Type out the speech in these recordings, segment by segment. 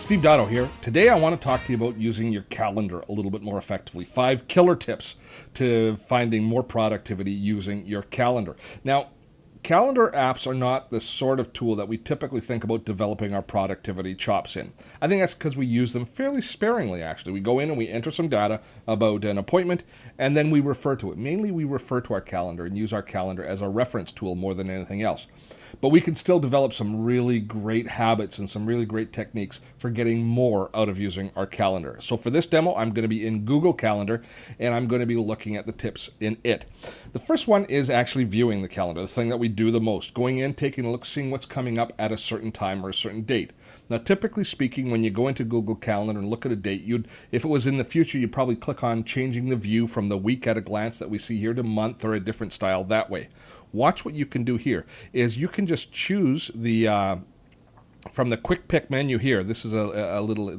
Steve Dotto here. Today I want to talk to you about using your calendar a little bit more effectively. 5 killer tips to finding more productivity using your calendar. Now, calendar apps are not the sort of tool that we typically think about developing our productivity chops in. I think that's because we use them fairly sparingly, actually. We go in and we enter some data about an appointment, and then we refer to it. Mainly we refer to our calendar and use our calendar as a reference tool more than anything else. But we can still develop some really great habits and some really great techniques for getting more out of using our calendar. So for this demo, I'm going to be in Google Calendar, and I'm going to be looking at the tips in it. The first one is actually viewing the calendar, the thing that we do the most. Going in, taking a look, seeing what's coming up at a certain time or a certain date. Now, typically speaking, when you go into Google Calendar and look at a date, if it was in the future, you'd probably click on changing the view from the week at a glance that we see here to month or a different style that way. Watch what you can do here is you can just choose the from the quick pick menu here. This is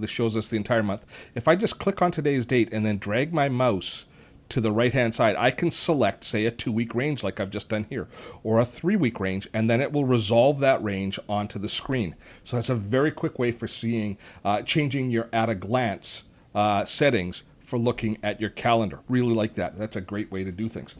this shows us the entire month. If I just click on today's date and then drag my mouse to the right hand side, I can select, say, a 2-week range like I've just done here, or a 3-week range, and then it will resolve that range onto the screen. So that's a very quick way for seeing, changing your at a glance settings for looking at your calendar. Really like that. That's a great way to do things.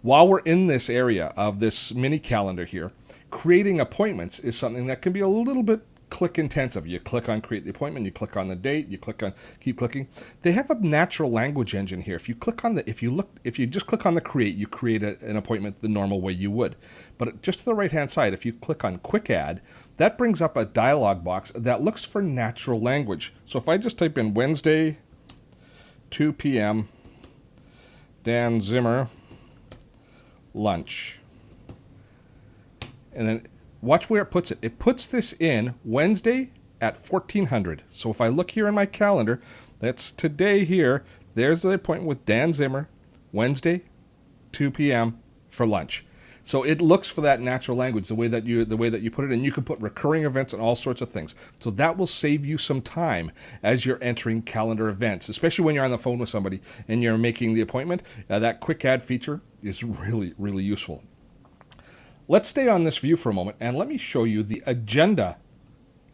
While we're in this area of this mini calendar here, creating appointments is something that can be a little bit click intensive. You click on create the appointment, you click on the date, you click on keep clicking. They have a natural language engine here. If you just click on the create, you create an appointment the normal way you would. But just to the right hand side, if you click on quick add, that brings up a dialog box that looks for natural language. So if I just type in Wednesday, 2 p.m., Dan Zimmer, lunch, and then watch where it puts it. It puts this in Wednesday at 1400. So if I look here in my calendar, that's today here, there's the appointment with Dan Zimmer, Wednesday, 2 p.m. for lunch. So it looks for that natural language, the way that you put it in. You can put recurring events and all sorts of things. So that will save you some time as you're entering calendar events, especially when you're on the phone with somebody and you're making the appointment. That quick add feature is really, really useful. Let's stay on this view for a moment, and let me show you the agenda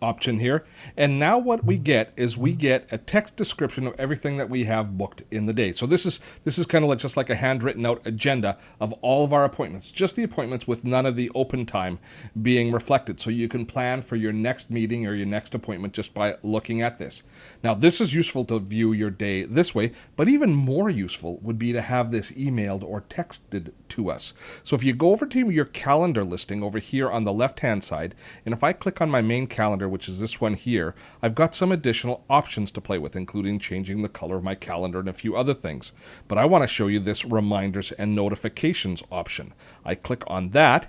option here. And now what we get is we get a text description of everything that we have booked in the day. So this is kind of just like a handwritten out agenda of all of our appointments, just the appointments with none of the open time being reflected. So you can plan for your next meeting or your next appointment just by looking at this. Now this is useful to view your day this way, but even more useful would be to have this emailed or texted to us. So if you go over to your calendar listing over here on the left hand side, and if I click on my main calendar, which is this one here, I've got some additional options to play with, including changing the color of my calendar and a few other things. But I want to show you this reminders and notifications option. I click on that,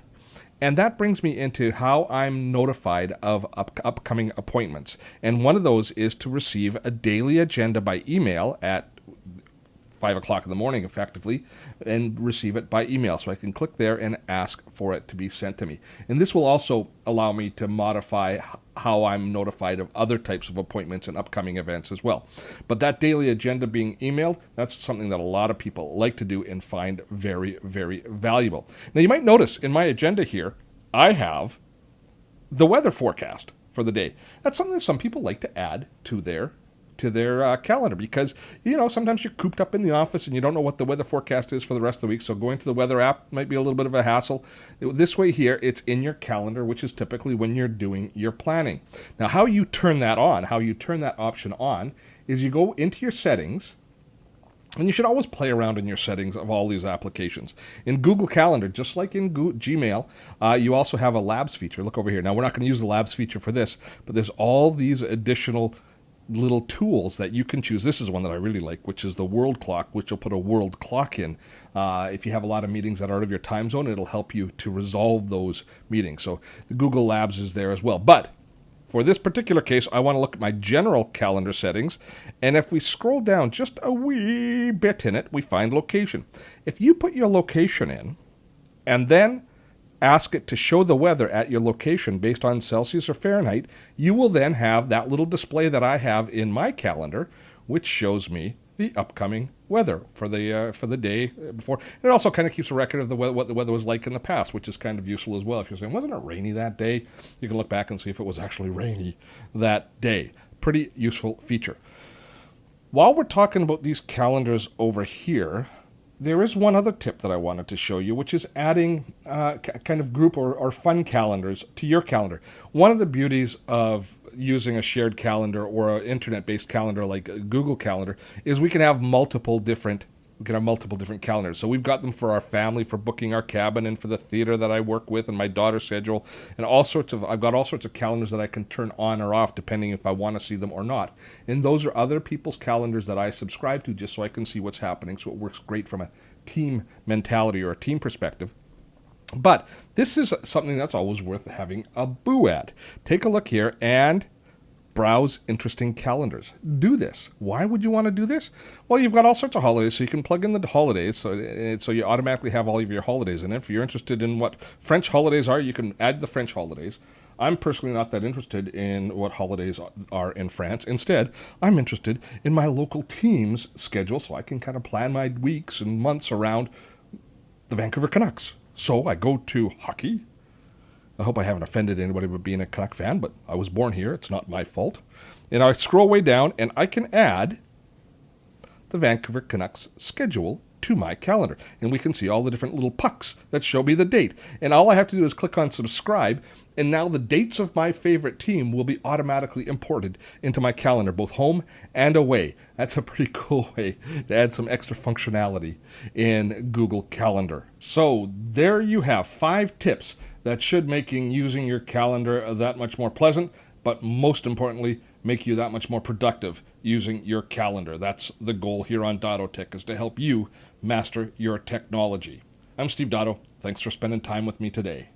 and that brings me into how I'm notified of upcoming appointments. And one of those is to receive a daily agenda by email at 5 o'clock in the morning, effectively, and receive it by email. So I can click there and ask for it to be sent to me. And this will also allow me to modify how I'm notified of other types of appointments and upcoming events as well. But that daily agenda being emailed, that's something that a lot of people like to do and find very, very valuable. Now you might notice in my agenda here, I have the weather forecast for the day. That's something that some people like to add to their calendar, because sometimes you're cooped up in the office and you don't know what the weather forecast is for the rest of the week. So going to the weather app might be a little bit of a hassle. This way here, it's in your calendar, which is typically when you're doing your planning. Now, how you turn that option on, is you go into your settings. And you should always play around in your settings of all these applications. In Google Calendar, just like in Gmail, you also have a labs feature. Look over here. Now, we're not going to use the labs feature for this, but there's all these additional little tools that you can choose. This is one that I really like, which is the world clock, which will put a world clock in. If you have a lot of meetings that are out of your time zone, it'll help you to resolve those meetings. So the Google Labs is there as well. But for this particular case, I want to look at my general calendar settings. And if we scroll down just a wee bit in it, we find location. If you put your location in and then ask it to show the weather at your location based on Celsius or Fahrenheit, you will then have that little display that I have in my calendar, which shows me the upcoming weather for the day before. And it also kind of keeps a record of what the weather was like in the past, which is kind of useful as well. If you're saying, wasn't it rainy that day? You can look back and see if it was actually rainy that day. pretty useful feature. While we're talking about these calendars over here, there is one other tip that I wanted to show you, which is adding kind of group or fun calendars to your calendar. One of the beauties of using a shared calendar or an internet-based calendar like Google Calendar is we can have multiple different calendars. So we've got them for our family, for booking our cabin, and for the theater that I work with, and my daughter's schedule, and I've got all sorts of calendars that I can turn on or off depending if I want to see them or not. And those are other people's calendars that I subscribe to just so I can see what's happening. So it works great from a team mentality or a team perspective. But this is something that's always worth having a boo at. Take a look here and browse interesting calendars. Do this. Why would you want to do this? Well, you've got all sorts of holidays, so you can plug in the holidays, so you automatically have all of your holidays in it. If you're interested in what French holidays are, you can add the French holidays. I'm personally not that interested in what holidays are in France. Instead, I'm interested in my local team's schedule, so I can kind of plan my weeks and months around the Vancouver Canucks. So I go to hockey. I hope I haven't offended anybody by being a Canuck fan, but I was born here. It's not my fault. And I scroll way down, and I can add the Vancouver Canucks schedule to my calendar. And we can see all the different little pucks that show me the date. And all I have to do is click on subscribe, and now the dates of my favorite team will be automatically imported into my calendar, both home and away. That's a pretty cool way to add some extra functionality in Google Calendar. So there you have 5 tips that should make using your calendar that much more pleasant, but most importantly, make you that much more productive using your calendar. That's the goal here on Dotto Tech, is to help you master your technology. I'm Steve Dotto. Thanks for spending time with me today.